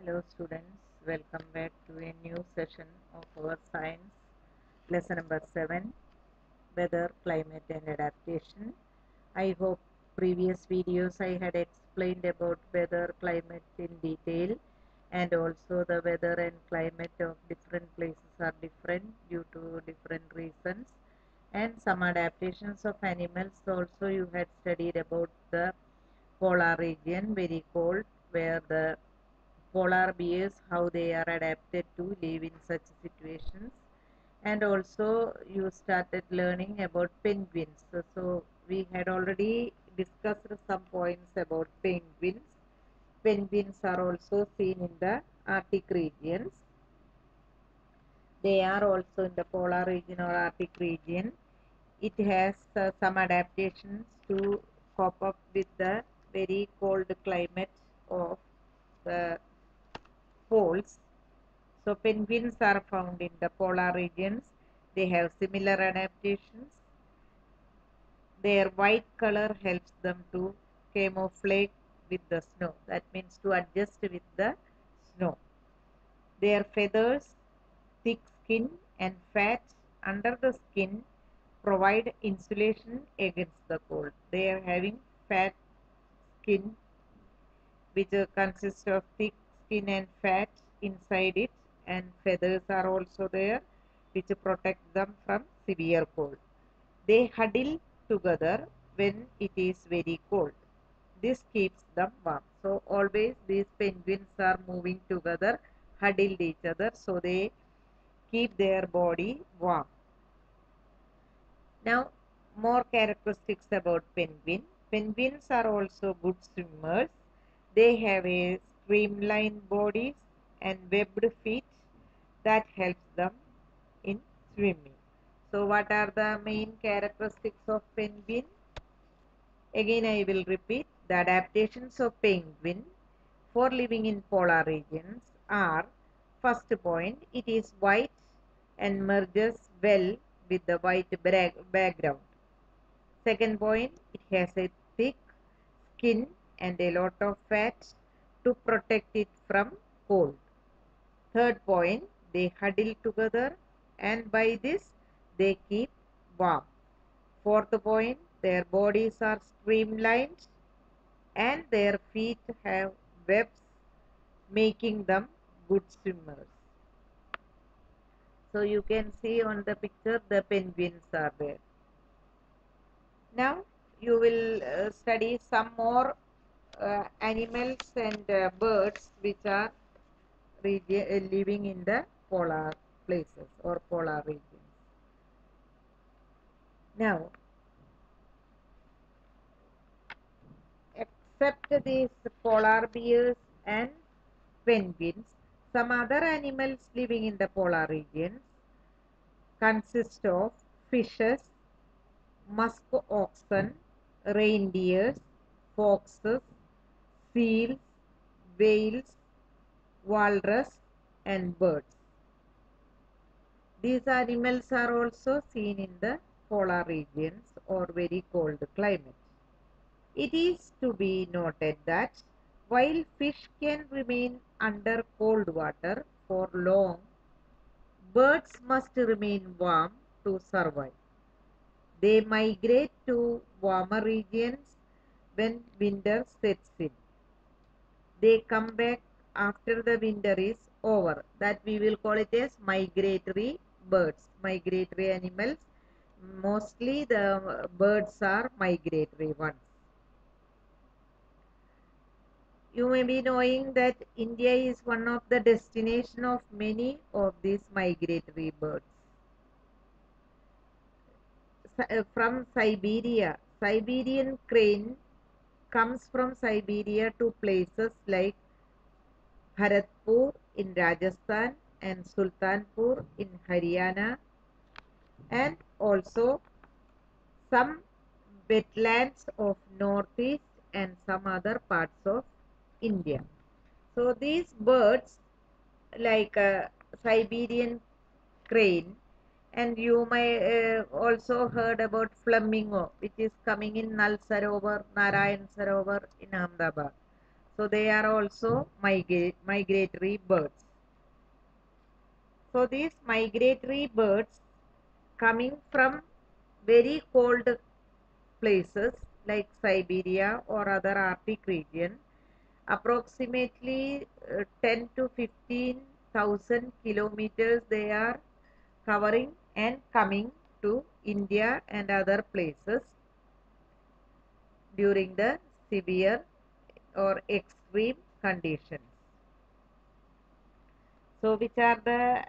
Hello students, welcome back to a new session of our science lesson number 7, weather, climate and adaptation. I hope previous videos I had explained about weather, climate in detail, and also the weather and climate of different places are different due to different reasons, and some adaptations of animals also you had studied about the polar region, very cold, where the polar bears, how they are adapted to live in such situations, and also you started learning about penguins. So we had already discussed some points about penguins. Penguins are also seen in the Arctic regions. They are also in the polar region or Arctic region. It has some adaptations to cope up with the very cold climate of the poles. So penguins are found in the polar regions. They have similar adaptations. Their white color helps them to camouflage with the snow. That means to adjust with the snow. Their feathers, thick skin and fat under the skin provide insulation against the cold. They are having fat skin which consists of thick skin and fat inside it, and feathers are also there which protect them from severe cold. They huddle together when it is very cold. This keeps them warm. So always these penguins are moving together, huddled each other, so they keep their body warm. Now more characteristics about penguin. Penguins are also good swimmers. They have a streamlined bodies and webbed feet that helps them in swimming. So what are the main characteristics of penguin? Again I will repeat. The adaptations of penguin for living in polar regions are: first point, it is white and merges well with the white background. Second point, it has a thick skin and a lot of fat to protect it from cold. Third point, they huddle together and by this they keep warm. Fourth point, their bodies are streamlined and their feet have webs, making them good swimmers. So you can see on the picture the penguins are there. Now you will study some more animals and birds which are living in the polar places or polar regions. Now, except these polar bears and penguins, some other animals living in the polar regions consist of fishes, musk oxen, reindeers, foxes, seals, whales, walrus and birds. These animals are also seen in the polar regions or very cold climate. It is to be noted that while fish can remain under cold water for long, birds must remain warm to survive. They migrate to warmer regions when winter sets in. They come back after the winter is over. That we will call it as migratory birds, migratory animals. Mostly the birds are migratory ones. You may be knowing that India is one of the destination of many of these migratory birds. From Siberia, Siberian crane comes from Siberia to places like Bharatpur in Rajasthan and Sultanpur in Haryana, and also some wetlands of northeast and some other parts of India. So these birds like Siberian crane, and you may also heard about flamingo which is coming in Nal Sarovar, Narayan Sarovar in Ahmedabad. So they are also migratory birds. So these migratory birds coming from very cold places like Siberia or other Arctic region, approximately 10 to 15,000 kilometers they are covering and coming to India and other places during the severe or extreme conditions. So which are the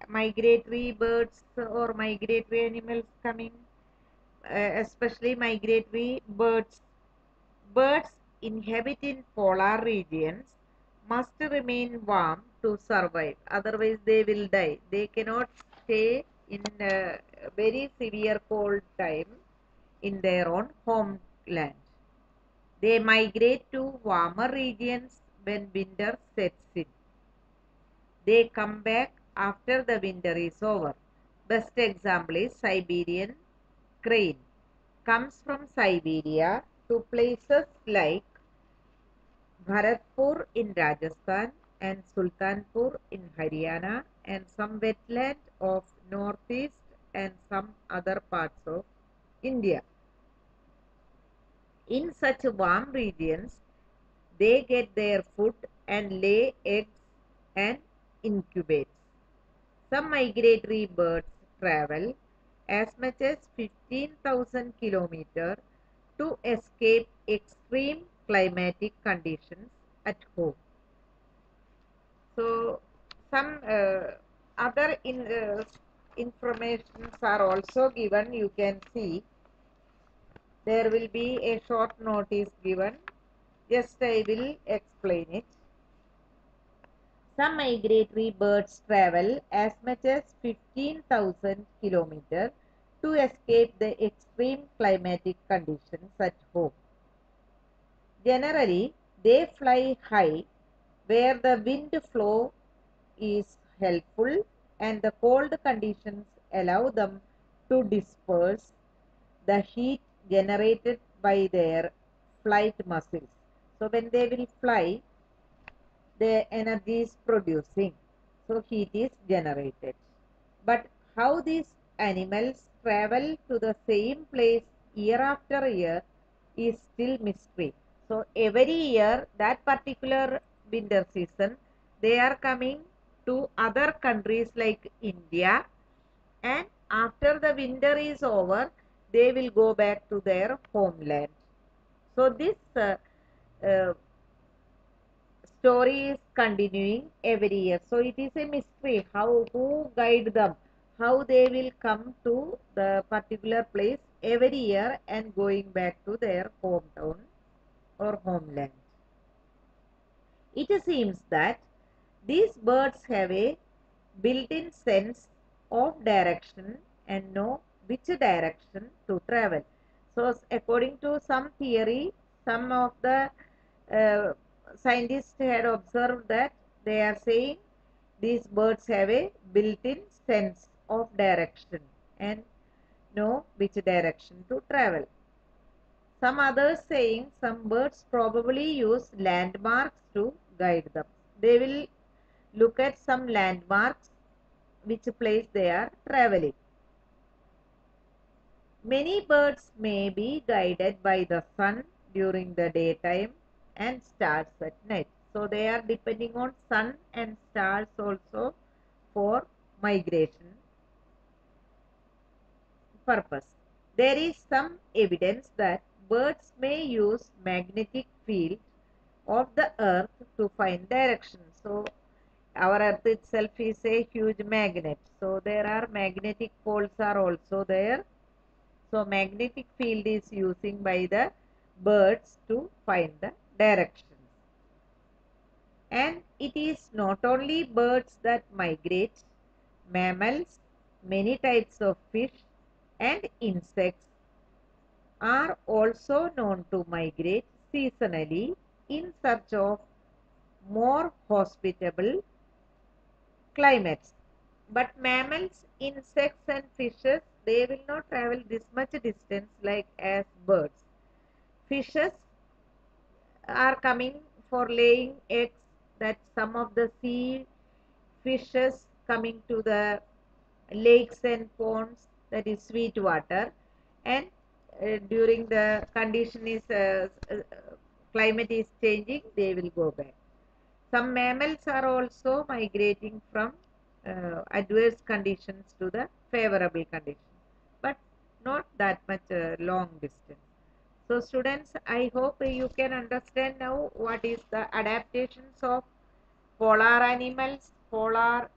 migratory birds or migratory animals coming? Especially migratory birds. Birds inhabit in polar regions must remain warm to survive, otherwise they will die. They cannot stay in a very severe cold time in their own homeland. They migrate to warmer regions when winter sets in. They come back after the winter is over. Best example is Siberian crane. Comes from Siberia to places like Bharatpur in Rajasthan and Sultanpur in Haryana and some wetland of northeast and some other parts of India. In such warm regions, they get their food and lay eggs and incubate. Some migratory birds travel as much as 15,000 kilometers to escape extreme climatic conditions at home. So, some other informations are also given. You can see there will be a short notice given. Just I will explain it. Some migratory birds travel as much as 15,000 kilometers to escape the extreme climatic conditions at home. Generally, they fly high where the wind flow is helpful and the cold conditions allow them to disperse the heat generated by their flight muscles. So when they will fly, the energy is producing, so heat is generated. But how these animals travel to the same place year after year is still mystery. So every year, that particular winter season, they are coming to other countries like India, and after the winter is over, they will go back to their homeland. So this uh, story is continuing every year. So it is a mystery who guide them, how they will come to the particular place every year and going back to their hometown or homeland. It seems that these birds have a built-in sense of direction and know which direction to travel. So according to some theory, some of the uh, scientists had observed that they are saying these birds have a built-in sense of direction and know which direction to travel. Some others saying some birds probably use landmarks to guide them. They will look at some landmarks which place they are traveling. Many birds may be guided by the sun during the daytime and stars at night. So they are depending on sun and stars also for migration purpose. There is some evidence that birds may use magnetic field of the earth to find direction. So our earth itself is a huge magnet. So there are magnetic poles are also there. So magnetic field is using by the birds to find the directions. And it is not only birds that migrate, mammals, many types of fish and insects are also known to migrate seasonally in search of more hospitable climates. But mammals, insects and fishes, they will not travel this much distance like as birds. Fishes are coming for laying eggs, that some of the sea fishes coming to the lakes and ponds, that is sweet water, and during the condition is climate is changing, they will go back. Some mammals are also migrating from adverse conditions to the favorable conditions, but not that much long distance. So students, I hope you can understand now what is the adaptations of polar animals, polar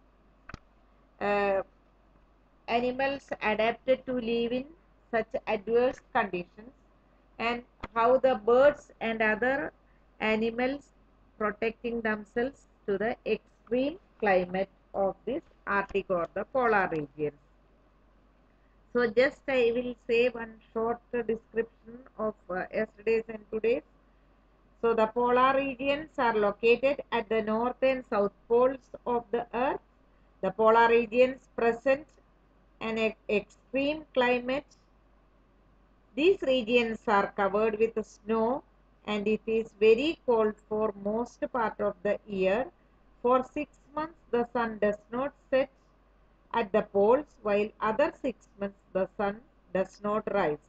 uh, animals adapted to live in such adverse conditions, and how the birds and other animals protecting themselves to the extreme climate of this Arctic or the polar regions. So just I will say one short description of yesterday's and today's. So the polar regions are located at the north and south poles of the earth. The polar regions present an extreme climate. These regions are covered with snow and it is very cold for most part of the year. For 6 months the sun does not set at the poles, while other 6 months the sun does not rise.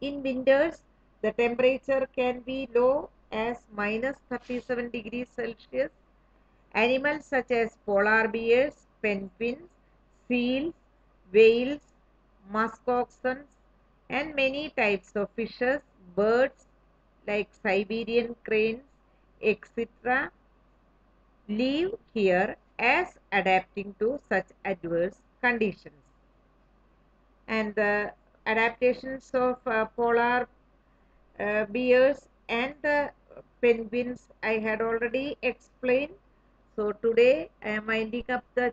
In winters the temperature can be low as minus 37 degrees Celsius. Animals such as polar bears, penguins, seals, whales, musk oxen, and many types of fishes, birds like Siberian cranes, etc., live here as adapting to such adverse conditions. And the adaptations of polar bears and the penguins I had already explained. So today I am winding up the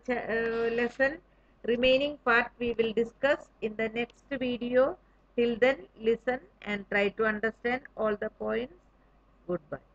lesson. Remaining part we will discuss in the next video. Till then, listen and try to understand all the points. Goodbye.